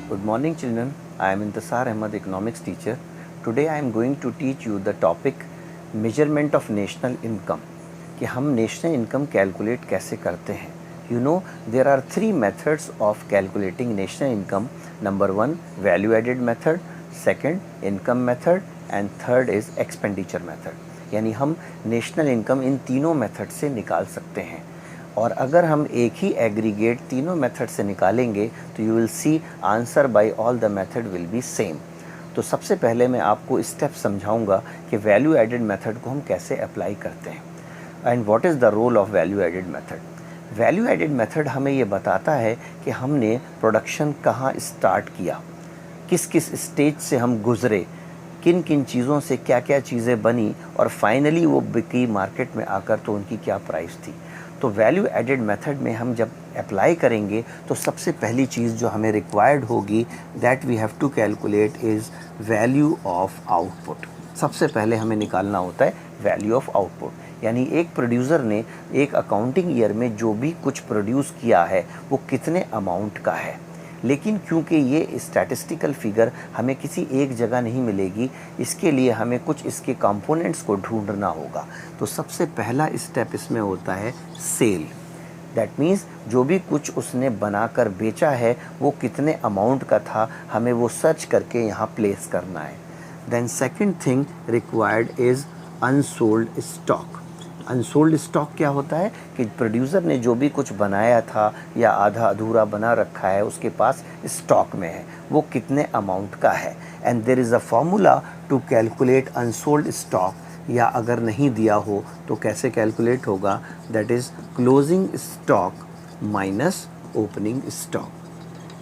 Good morning, children. I am Intasar Ahmed, economics teacher. Today I am going to teach you the topic measurement of national income. कि हम national income calculate कैसे करते हैं. You know, there are three methods of calculating national income. Number one, value added method. Second, income method. And third is expenditure method. यानी हम national income इन तीनों method से निकाल सकते हैं. और अगर हम एक ही एग्रीगेट तीनों मेथड से निकालेंगे तो you will see answer by all the method will be same. तो सबसे पहले मैं आपको स्टेप समझाऊंगा कि वैल्यू एडेड मेथड को हम कैसे अप्लाई करते हैं and what is the role of value added method. Value added method हमें ये बताता है कि हमने प्रोडक्शन कहाँ स्टार्ट किया, किस किस स्टेज से हम गुज़रे, किन किन चीज़ों से क्या क्या चीज़ें बनी और फाइनली वो बिकी मार्केट में आकर तो उनकी क्या प्राइस थी. तो वैल्यू एडेड मेथड में हम जब अप्लाई करेंगे तो सबसे पहली चीज़ जो हमें रिक्वायर्ड होगी that we have to calculate is value of output. सबसे पहले हमें निकालना होता है वैल्यू ऑफ आउटपुट. यानी एक प्रोड्यूसर ने एक अकाउंटिंग ईयर में जो भी कुछ प्रोड्यूस किया है वो कितने अमाउंट का है. लेकिन क्योंकि ये स्टैटिस्टिकल फिगर हमें किसी एक जगह नहीं मिलेगी, इसके लिए हमें कुछ इसके कंपोनेंट्स को ढूंढना होगा. तो सबसे पहला स्टेप इसमें होता है सेल. दैट मीन्स जो भी कुछ उसने बनाकर बेचा है वो कितने अमाउंट का था, हमें वो सर्च करके यहाँ प्लेस करना है. Then second thing required is unsold stock. Unsold stock क्या होता है कि प्रोड्यूसर ने जो भी कुछ बनाया था या आधा अधूरा बना रखा है उसके पास स्टॉक में है, वो कितने अमाउंट का है. And there is a formula to calculate unsold stock. या अगर नहीं दिया हो तो कैसे कैलकुलेट होगा, that is closing stock minus opening stock.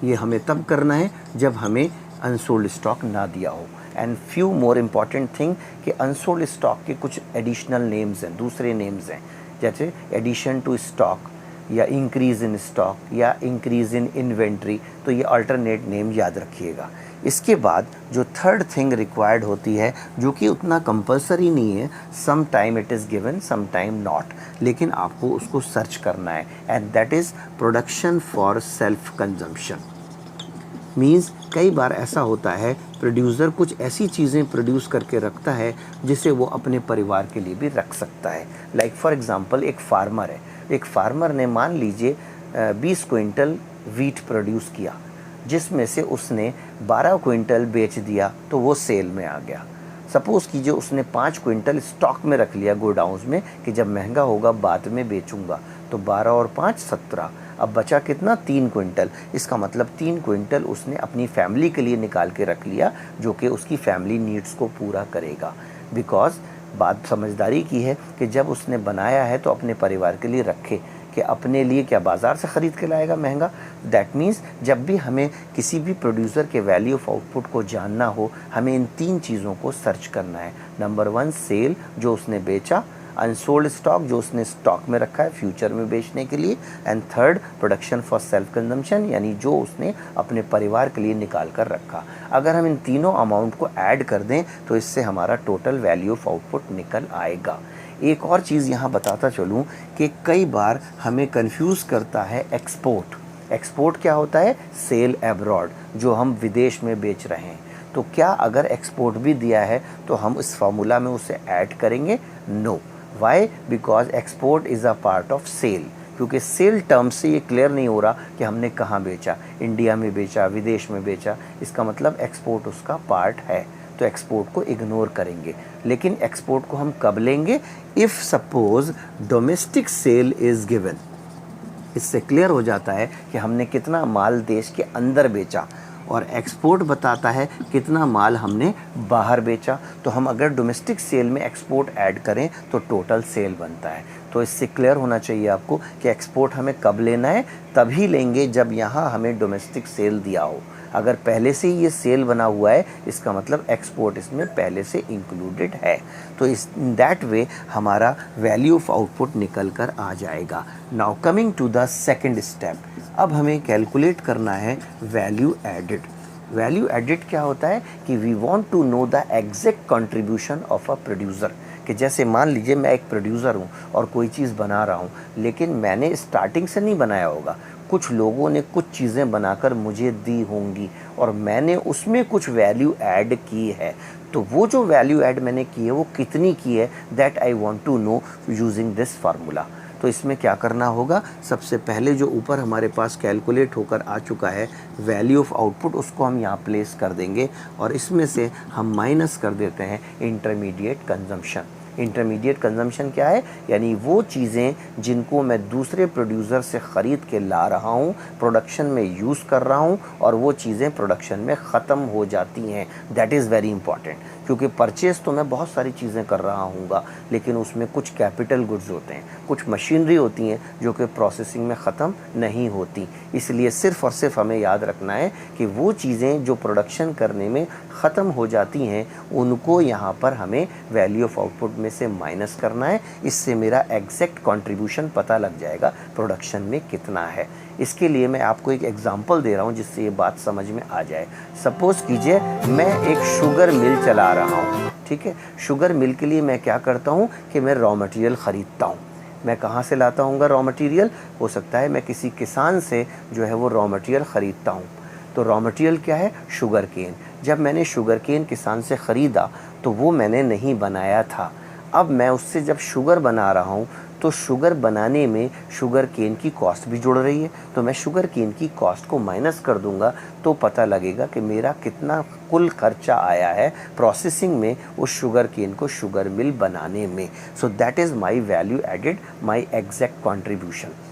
ये हमें तब करना है जब हमें अनसोल्ड स्टॉक ना दिया हो. And few more important thing कि अनसोल्ड स्टॉक के कुछ एडिशनल नेम्स हैं, दूसरे नेम्स हैं, जैसे एडिशन टू स्टॉक या इंक्रीज़ इन स्टॉक या इंक्रीज़ इन इन्वेंट्री. तो ये अल्टरनेट नेम याद रखिएगा. इसके बाद जो थर्ड थिंग रिक्वायर्ड होती है जो कि उतना कंपलसरी नहीं है, some time it is given some time not, लेकिन आपको उसको सर्च करना है, and that is production for self consumption. Means कई बार ऐसा होता है प्रोड्यूसर कुछ ऐसी चीज़ें प्रोड्यूस करके रखता है जिसे वो अपने परिवार के लिए भी रख सकता है. लाइक फॉर एग्ज़ाम्पल एक फार्मर है, एक फार्मर ने मान लीजिए 20 क्विंटल वीट प्रोड्यूस किया, जिसमें से उसने 12 क्विंटल बेच दिया तो वो सेल में आ गया. सपोज़ कीजिए उसने 5 क्विंटल स्टॉक में रख लिया गोडाउन्स में कि जब महंगा होगा बाद में बेचूंगा. तो 12 और 5 17, अब बचा कितना, 3 क्विंटल. इसका मतलब 3 क्विंटल उसने अपनी फैमिली के लिए निकाल के रख लिया जो कि उसकी फैमिली नीड्स को पूरा करेगा. बिकॉज बात समझदारी की है कि जब उसने बनाया है तो अपने परिवार के लिए रखे, कि अपने लिए क्या बाज़ार से ख़रीद के लाएगा महंगा. दैट मीन्स जब भी हमें किसी भी प्रोड्यूसर के वैल्यू ऑफ आउटपुट को जानना हो हमें इन 3 चीज़ों को सर्च करना है. नंबर 1 सेल, जो उसने बेचा. अनसोल्ड स्टॉक, जो उसने स्टॉक में रखा है फ्यूचर में बेचने के लिए. And third, production for self consumption, यानी जो उसने अपने परिवार के लिए निकाल कर रखा. अगर हम इन तीनों अमाउंट को ऐड कर दें तो इससे हमारा टोटल वैल्यू ऑफ आउटपुट निकल आएगा. एक और चीज़ यहाँ बताता चलूँ कि कई बार हमें कंफ्यूज करता है एक्सपोर्ट. एक्सपोर्ट क्या होता है, सेल एब्रॉड, जो हम विदेश में बेच रहे हैं. तो क्या अगर एक्सपोर्ट भी दिया है तो हम इस फार्मूला में उसे ऐड करेंगे? No. Why? Because export is a part of sale. क्योंकि सेल टर्म से ये क्लियर नहीं हो रहा कि हमने कहाँ बेचा, इंडिया में बेचा, विदेश में बेचा. इसका मतलब एक्सपोर्ट उसका पार्ट है, तो एक्सपोर्ट को इग्नोर करेंगे. लेकिन एक्सपोर्ट को हम कब लेंगे, if suppose domestic sale is given. इससे क्लियर हो जाता है कि हमने कितना माल देश के अंदर बेचा, और एक्सपोर्ट बताता है कितना माल हमने बाहर बेचा. तो हम अगर डोमेस्टिक सेल में एक्सपोर्ट ऐड करें तो टोटल सेल बनता है. तो इससे क्लियर होना चाहिए आपको कि एक्सपोर्ट हमें कब लेना है, तभी लेंगे जब यहाँ हमें डोमेस्टिक सेल दिया हो. अगर पहले से ही ये सेल बना हुआ है इसका मतलब एक्सपोर्ट इसमें पहले से इंक्लूडेड है. तो इस दैट वे हमारा वैल्यू ऑफ आउटपुट निकल कर आ जाएगा. Now coming to the second step, अब हमें कैलकुलेट करना है वैल्यू एडेड. वैल्यू एडेड क्या होता है कि we want to know the exact contribution of a producer. कि जैसे मान लीजिए मैं एक प्रोड्यूसर हूँ और कोई चीज़ बना रहा हूँ, लेकिन मैंने स्टार्टिंग से नहीं बनाया होगा, कुछ लोगों ने कुछ चीज़ें बनाकर मुझे दी होंगी और मैंने उसमें कुछ वैल्यू ऐड की है। तो वो जो वैल्यू ऐड मैंने की है वो कितनी की है, that I want to know using this formula. तो इसमें क्या करना होगा, सबसे पहले जो ऊपर हमारे पास कैलकुलेट होकर आ चुका है वैल्यू ऑफ आउटपुट, उसको हम यहाँ प्लेस कर देंगे और इसमें से हम माइनस कर देते हैं इंटरमीडिएट कंजम्पशन। इंटरमीडिएट कंजम्पशन क्या है, यानी वो चीज़ें जिनको मैं दूसरे प्रोड्यूसर से ख़रीद के ला रहा हूँ, प्रोडक्शन में यूज़ कर रहा हूँ और वो चीज़ें प्रोडक्शन में ख़त्म हो जाती हैं। दैट इज़ वेरी इंपॉर्टेंट, क्योंकि परचेज़ तो मैं बहुत सारी चीज़ें कर रहा हूँगा, लेकिन उसमें कुछ कैपिटल गुड्स होते हैं, कुछ मशीनरी होती हैं जो कि प्रोसेसिंग में ख़त्म नहीं होती। इसलिए सिर्फ़ और सिर्फ हमें याद रखना है कि वो चीज़ें जो प्रोडक्शन करने में ख़त्म हो जाती हैं उनको यहाँ पर हमें वैल्यू ऑफ आउटपुट में से माइनस करना है। इससे मेरा एग्जैक्ट कंट्रीब्यूशन पता लग जाएगा प्रोडक्शन में कितना है। इसके लिए मैं आपको एक एग्जांपल दे रहा हूँ जिससे ये बात समझ में आ जाए। सपोज़ कीजिए मैं एक शुगर मिल चला रहा हूँ, ठीक है। शुगर मिल के लिए मैं क्या करता हूँ कि मैं रॉ मटेरियल ख़रीदता हूँ। मैं कहाँ से लाता हूँगा रॉ मटेरियल, हो सकता है मैं किसी किसान से जो है वो रॉ मटेरियल ख़रीदता हूँ। तो रॉ मटेरियल क्या है, शुगर केन। जब मैंने शुगर केन किसान से ख़रीदा तो वो मैंने नहीं बनाया था। अब मैं उससे जब शुगर बना रहा हूँ तो शुगर बनाने में शुगर केन की कॉस्ट भी जुड़ रही है, तो मैं शुगर केन की कॉस्ट को माइनस कर दूंगा तो पता लगेगा कि मेरा कितना कुल खर्चा आया है प्रोसेसिंग में उस शुगर केन को शुगर मिल बनाने में। So that is my value added, my exact contribution.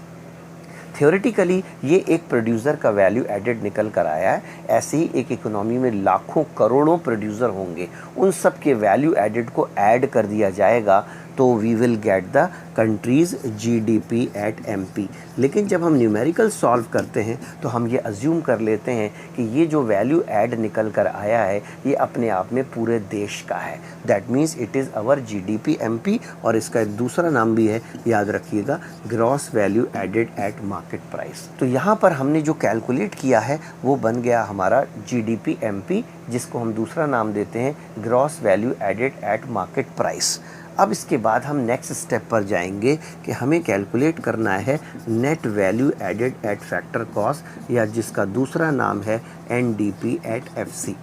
Theoretically ये एक प्रोड्यूसर का वैल्यू एडेड निकल कर आया है। ऐसे ही एक इकोनॉमी में लाखों करोड़ों प्रोड्यूसर होंगे, उन सब के वैल्यू एडेड को ऐड कर दिया जाएगा तो we will get the country's GDP at MP. लेकिन जब हम न्यूमेरिकल सॉल्व करते हैं तो हम ये अज्यूम कर लेते हैं कि ये जो वैल्यू ऐड निकल कर आया है ये अपने आप में पूरे देश का है। That means it is our GDP MP, और इसका एक दूसरा नाम भी है, याद रखिएगा, gross value added at market price. तो यहाँ पर हमने जो कैलकुलेट किया है वो बन गया हमारा जीडीपी एमपी, जिसको हम दूसरा नाम देते हैं gross value added at market price. अब इसके बाद हम नेक्स्ट स्टेप पर जाएंगे कि हमें कैलकुलेट करना है net value added at factor cost, या जिसका दूसरा नाम है एनडीपी एट एफसी।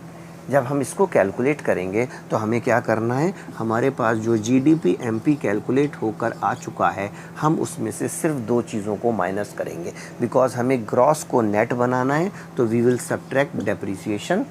जब हम इसको कैलकुलेट करेंगे तो हमें क्या करना है, हमारे पास जो जीडीपी एमपी कैलकुलेट होकर आ चुका है हम उसमें से सिर्फ दो चीज़ों को माइनस करेंगे, बिकॉज हमें ग्रॉस को नेट बनाना है तो वी विल सब्ट्रैक्ट डेप्रिसिएशन,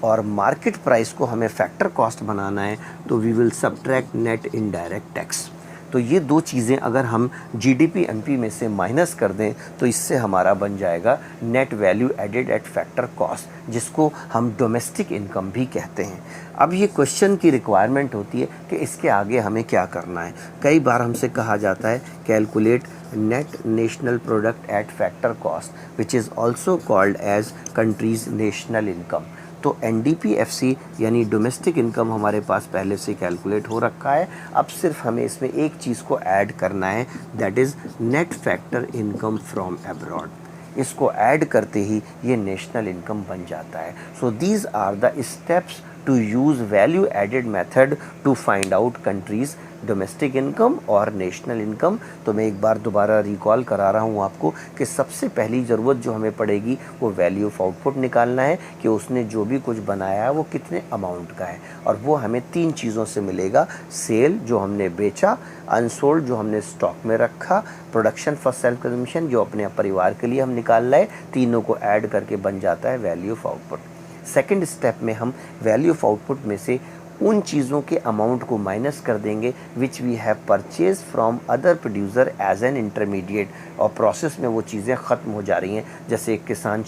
और मार्केट प्राइस को हमें फैक्टर कॉस्ट बनाना है तो we will subtract net indirect tax. तो ये दो चीज़ें अगर हम जीडीपी एमपी में से माइनस कर दें तो इससे हमारा बन जाएगा net value added at factor cost, जिसको हम डोमेस्टिक इनकम भी कहते हैं। अब ये क्वेश्चन की रिक्वायरमेंट होती है कि इसके आगे हमें क्या करना है। कई बार हमसे कहा जाता है calculate net national product at factor cost, which is also called as country's national income. तो एनडीपीएफसी यानी डोमेस्टिक इनकम हमारे पास पहले से कैलकुलेट हो रखा है। अब सिर्फ हमें इसमें एक चीज़ को ऐड करना है, that is net factor income from abroad. इसको ऐड करते ही ये नेशनल इनकम बन जाता है। So these are the steps to use value added method to find out country's domestic income और नेशनल इनकम। तो मैं एक बार दोबारा रिकॉल करा रहा हूँ आपको कि सबसे पहली ज़रूरत जो हमें पड़ेगी वो वैल्यू ऑफ आउटपुट निकालना है कि उसने जो भी कुछ बनाया है वो कितने अमाउंट का है, और वो हमें तीन चीज़ों से मिलेगा। सेल जो हमने बेचा, अनसोल्ड जो हमने स्टॉक में रखा, प्रोडक्शन फॉर सेल्फ कंजम्पशन जो अपने परिवार के लिए हम निकाल रहे, तीनों को ऐड करके बन जाता है value of output. Second step में हम वैल्यू ऑफ आउटपुट में से उन चीज़ों के अमाउंट को माइनस कर देंगे which we have purchase from other producer as an intermediate, और प्रोसेस में वो चीज़ें ख़त्म हो जा रही हैं। जैसे एक किसान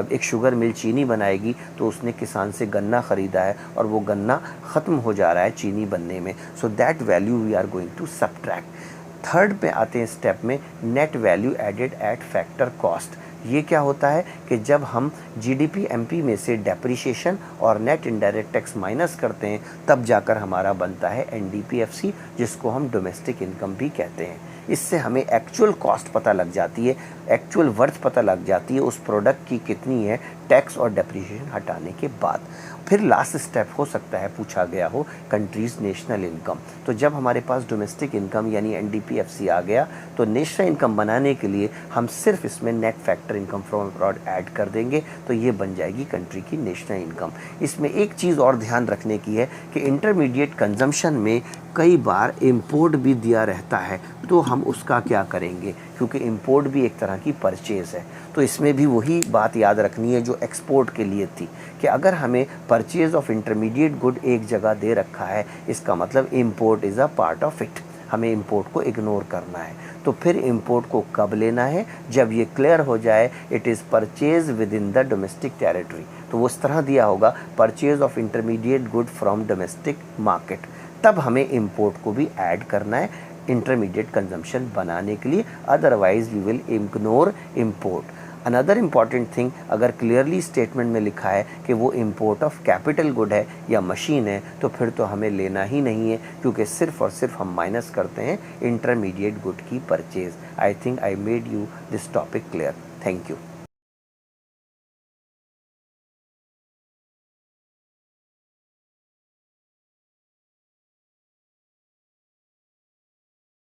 एक शुगर मिल चीनी बनाएगी तो उसने किसान से गन्ना ख़रीदा है और वो गन्ना ख़त्म हो जा रहा है चीनी बनने में। So that value we are going to subtract. Third पे आते हैं स्टेप में net value added at factor cost. ये क्या होता है कि जब हम जीडीपी एमपी में से डेप्रिसिएशन और नेट इनडायरेक्ट टैक्स माइनस करते हैं तब जाकर हमारा बनता है एनडीपीएफसी, जिसको हम डोमेस्टिक इनकम भी कहते हैं। इससे हमें एक्चुअल कॉस्ट पता लग जाती है, एक्चुअल वर्थ पता लग जाती है उस प्रोडक्ट की कितनी है टैक्स और डेप्रिसिएशन हटाने के बाद। फिर लास्ट स्टेप हो सकता है पूछा गया हो कंट्रीज़ नेशनल इनकम। तो जब हमारे पास डोमेस्टिक इनकम यानी एनडीपीएफसी आ गया तो नेशनल इनकम बनाने के लिए हम सिर्फ इसमें net factor income from abroad add कर देंगे तो ये बन जाएगी कंट्री की नेशनल इनकम। इसमें एक चीज़ और ध्यान रखने की है कि इंटरमीडिएट कंजम्पशन में कई बार इंपोर्ट भी दिया रहता है, तो हम उसका क्या करेंगे, क्योंकि इंपोर्ट भी एक तरह की परचेज़ है। तो इसमें भी वही बात याद रखनी है जो एक्सपोर्ट के लिए थी कि अगर हमें परचेज़ ऑफ इंटरमीडिएट गुड एक जगह दे रखा है, इसका मतलब import is a part of it, हमें इंपोर्ट को इग्नोर करना है। तो फिर इंपोर्ट को कब लेना है, जब ये क्लियर हो जाए it is purchase with in the domestic territory. तो वो इस तरह दिया होगा purchase of intermediate good from domestic market, तब हमें इंपोर्ट को भी ऐड करना है इंटरमीडिएट कंजम्पशन बनाने के लिए, otherwise we will ignore import. Another important thing, अगर क्लियरली स्टेटमेंट में लिखा है कि वो इंपोर्ट ऑफ कैपिटल गुड है या मशीन है तो फिर तो हमें लेना ही नहीं है, क्योंकि सिर्फ और सिर्फ हम माइनस करते हैं इंटरमीडिएट गुड की purchase. I think I made you this topic clear. Thank you.